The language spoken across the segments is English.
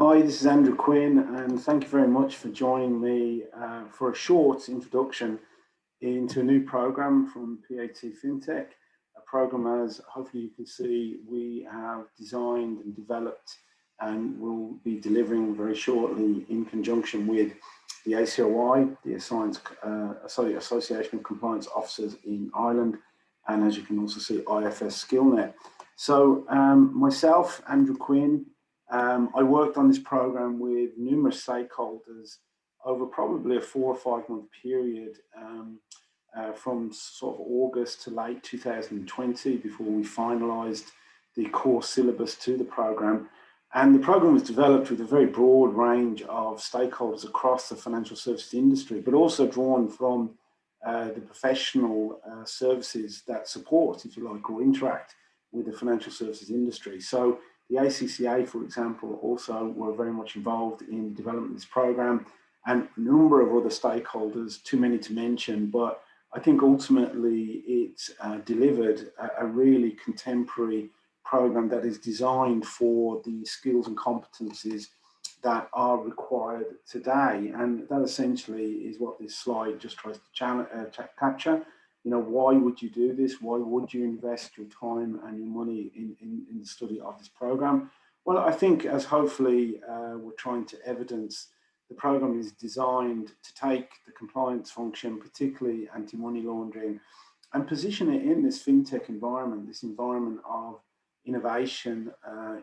Hi, this is Andrew Quinn, and thank you very much for joining me for a short introduction into a new program from PAT Fintech, a program, as hopefully you can see, we have designed and developed and will be delivering very shortly in conjunction with the ACOI, the Association of Compliance Officers in Ireland, and as you can also see, IFS SkillNet. So myself, Andrew Quinn, I worked on this program with numerous stakeholders over probably a 4 or 5 month period from sort of August to late 2020 before we finalised the core syllabus to the program. And the program was developed with a very broad range of stakeholders across the financial services industry, but also drawn from the professional services that support, if you like, or interact with the financial services industry. So the ACCA, for example, also were very much involved in the development of this program, and a number of other stakeholders, too many to mention, but I think ultimately it delivered a really contemporary program that is designed for the skills and competencies that are required today. And that essentially is what this slide just tries to capture. You know, why would you do this? Why would you invest your time and your money in the study of this program? Well, I think as hopefully we're trying to evidence, the program is designed to take the compliance function, particularly anti-money laundering, and position it in this fintech environment, this environment of innovation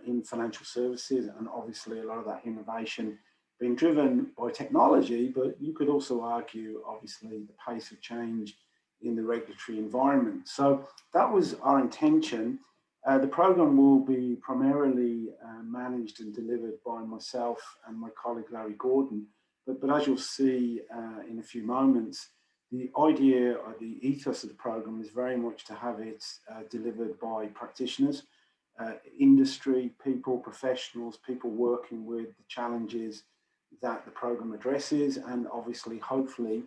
in financial services, and obviously a lot of that innovation being driven by technology, but you could also argue, obviously, the pace of change in the regulatory environment. So that was our intention. The program will be primarily managed and delivered by myself and my colleague Larry Gordon, but as you'll see in a few moments, the idea or the ethos of the program is very much to have it delivered by practitioners, industry people, professionals, people working with the challenges that the program addresses, and obviously, hopefully,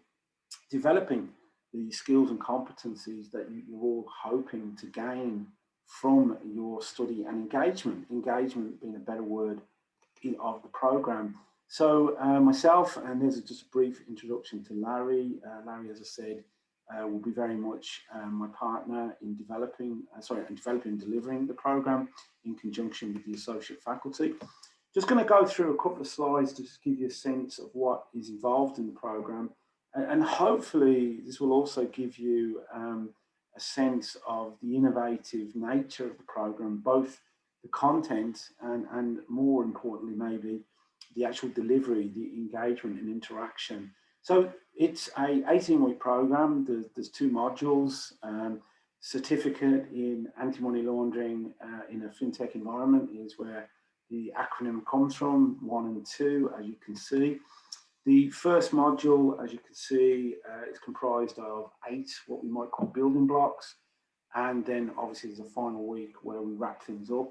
developing the skills and competencies that you're all hoping to gain from your study and engagement being a better word of the program. So myself, and there's just a brief introduction to Larry. Larry, as I said, will be very much my partner in developing and delivering the program in conjunction with the associate faculty. Just going to go through a couple of slides to just give you a sense of what is involved in the program. And hopefully this will also give you a sense of the innovative nature of the program, both the content and more importantly, maybe the actual delivery, the engagement and interaction. So it's a 18-week program. There's 2 modules, certificate in anti-money laundering in a fintech environment is where the acronym comes from, 1 and 2, as you can see. The first module, as you can see, is comprised of 8 what we might call building blocks. And then obviously there's a final week where we wrap things up.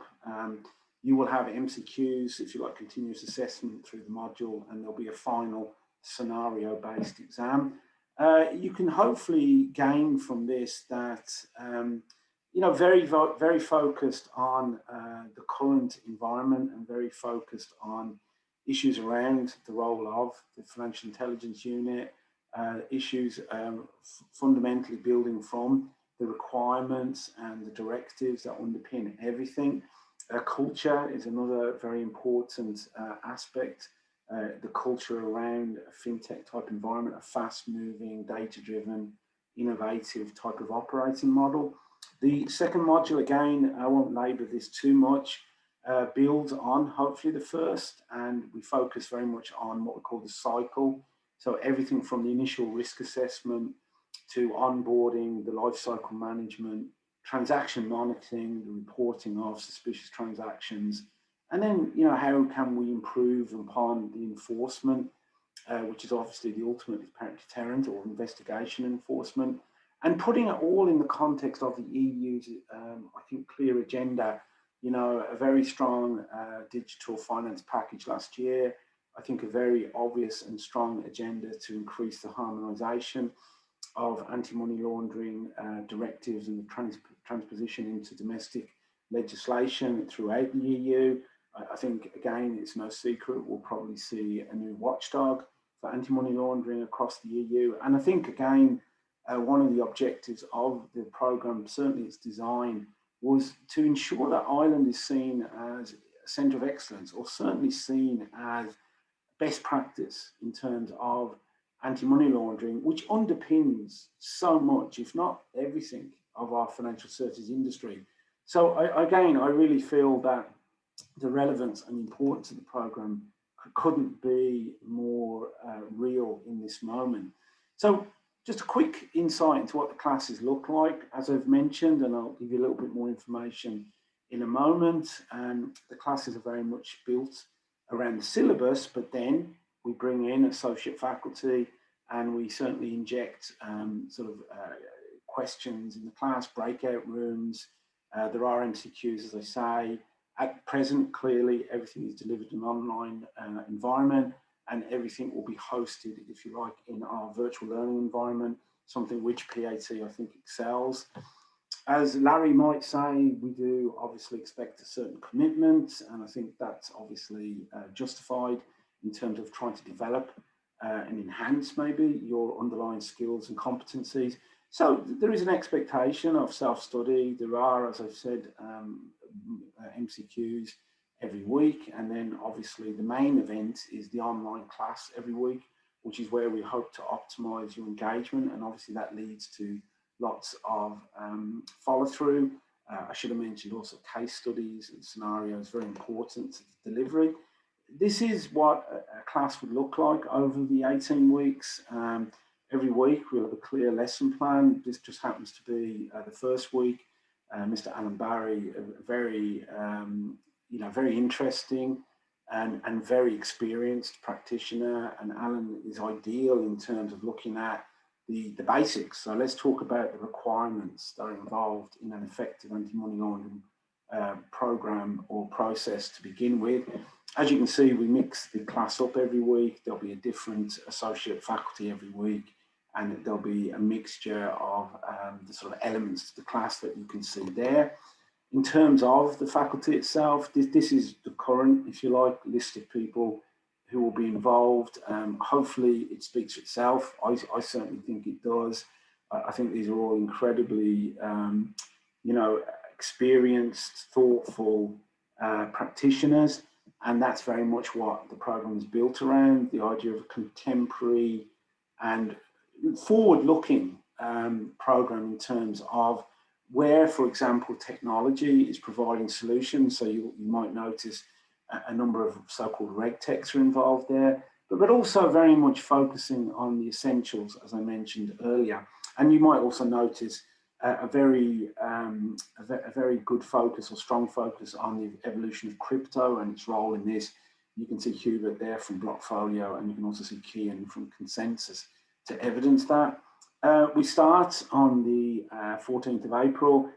You will have MCQs, if you like, continuous assessment through the module, and there'll be a final scenario-based exam. You can hopefully gain from this that, you know, very focused on the current environment and very focused on issues around the role of the Financial Intelligence Unit, issues fundamentally building from the requirements and the directives that underpin everything. Culture is another very important aspect. The culture around a fintech type environment, a fast moving, data driven, innovative type of operating model. The second module, again, I won't labour this too much, builds on hopefully the first, and we focus very much on what we call the cycle. So everything from the initial risk assessment to onboarding, the life cycle management, transaction monitoring, the reporting of suspicious transactions, and then, you know, how can we improve upon the enforcement, which is obviously the ultimate deterrent or investigation enforcement, and putting it all in the context of the EU's, I think, clear agenda. You know, a very strong digital finance package last year. I think a very obvious and strong agenda to increase the harmonisation of anti-money laundering directives and the transposition into domestic legislation throughout the EU. I think, again, it's no secret we'll probably see a new watchdog for anti-money laundering across the EU. And I think, again, one of the objectives of the programme, certainly its design, was to ensure that Ireland is seen as a centre of excellence, or certainly seen as best practice in terms of anti-money laundering, which underpins so much, if not everything, of our financial services industry. So again, I really feel that the relevance and importance of the programme couldn't be more real in this moment. So just a quick insight into what the classes look like, as I've mentioned, and I'll give you a little bit more information in a moment. The classes are very much built around the syllabus, but then we bring in associate faculty and we certainly inject questions in the class, breakout rooms. There are MCQs, as I say. At present, clearly, everything is delivered in an online environment, and everything will be hosted, if you like, in our virtual learning environment, something which PAT, I think, excels. As Larry might say, we do obviously expect a certain commitment, and I think that's obviously justified in terms of trying to develop and enhance maybe your underlying skills and competencies. So there is an expectation of self-study. There are, as I've said, MCQs every week, and then obviously the main event is the online class every week, which is where we hope to optimize your engagement, and obviously that leads to lots of follow-through. I should have mentioned also case studies and scenarios, very important to the delivery. This is what a class would look like over the 18 weeks. Every week we'll have a clear lesson plan. This just happens to be the first week. Mr. Alan Barry, a very, very interesting and very experienced practitioner, and Alan is ideal in terms of looking at the basics. So let's talk about the requirements that are involved in an effective anti-money laundering program or process to begin with. As you can see, we mix the class up every week. There'll be a different associate faculty every week, and there'll be a mixture of the sort of elements to the class that you can see there. In terms of the faculty itself, this is the current, if you like, list of people who will be involved. Hopefully it speaks for itself. I certainly think it does. I think these are all incredibly, experienced, thoughtful practitioners, and that's very much what the program is built around, the idea of a contemporary and forward-looking program in terms of where, for example, technology is providing solutions. So you might notice a number of so-called reg techs are involved there, but also very much focusing on the essentials, as I mentioned earlier. And you might also notice a very good focus or strong focus on the evolution of crypto and its role in this. You can see Hubert there from Blockfolio, and you can also see Kian from Consensus to evidence that. We start on the 14th of April.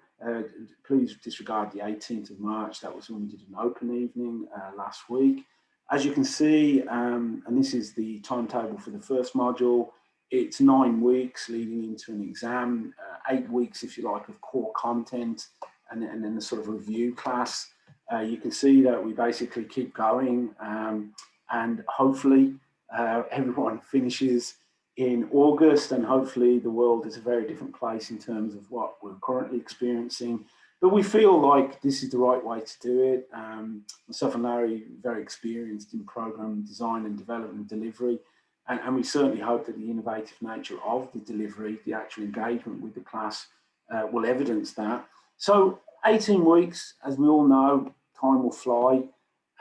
Please disregard the 18th of March. That was when we did an open evening last week. As you can see, and this is the timetable for the first module, it's 9 weeks leading into an exam, 8 weeks, if you like, of core content, and then the sort of review class. You can see that we basically keep going, and hopefully everyone finishes in August, and hopefully the world is a very different place in terms of what we're currently experiencing. But we feel like this is the right way to do it. Myself and Larry, very experienced in program design and development and delivery. And we certainly hope that the innovative nature of the delivery, the actual engagement with the class, will evidence that. So 18 weeks, as we all know, time will fly.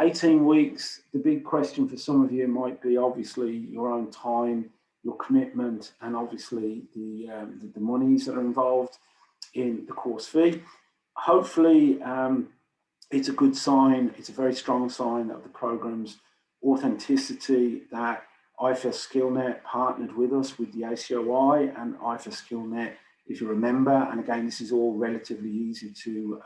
18 weeks, the big question for some of you might be obviously your own time, your commitment, and obviously the monies that are involved in the course fee. Hopefully, it's a good sign, it's a very strong sign of the program's authenticity that IFS SkillNet partnered with us with the ACOI and IFS SkillNet, if you remember, and again, this is all relatively easy to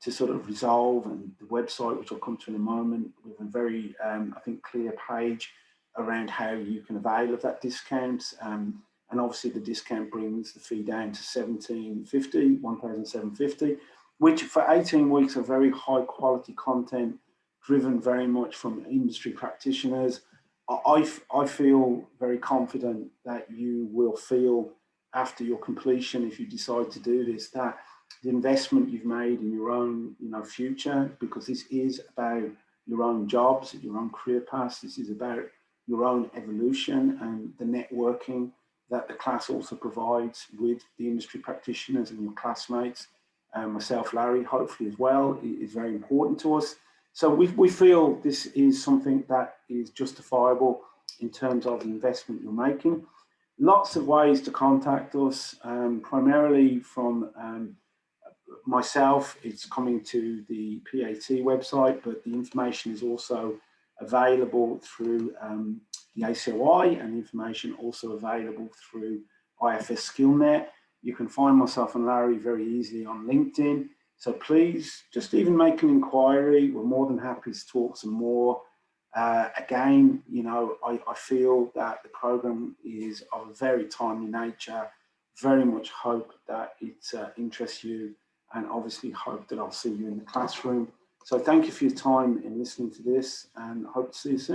sort of resolve, and the website, which I'll come to in a moment, with a very, I think, clear page around how you can avail of that discount. And obviously the discount brings the fee down to $1,750, which for 18 weeks of very high quality content, driven very much from industry practitioners. I feel very confident that you will feel after your completion, if you decide to do this, that the investment you've made in your own future, because this is about your own jobs, your own career paths, this is about your own evolution and the networking that the class also provides with the industry practitioners and your classmates, myself, Larry, hopefully as well, is very important to us. So we feel this is something that is justifiable in terms of the investment you're making. Lots of ways to contact us, primarily from myself. It's coming to the PAT website, but the information is also available through the ACOI, and information also available through IFS SkillNet. You can find myself and Larry very easily on LinkedIn. So please just even make an inquiry. We're more than happy to talk some more. Again, I feel that the program is of a very timely nature. Very much hope that it interests you, and obviously hope that I'll see you in the classroom. So thank you for your time in listening to this, and hope to see you soon.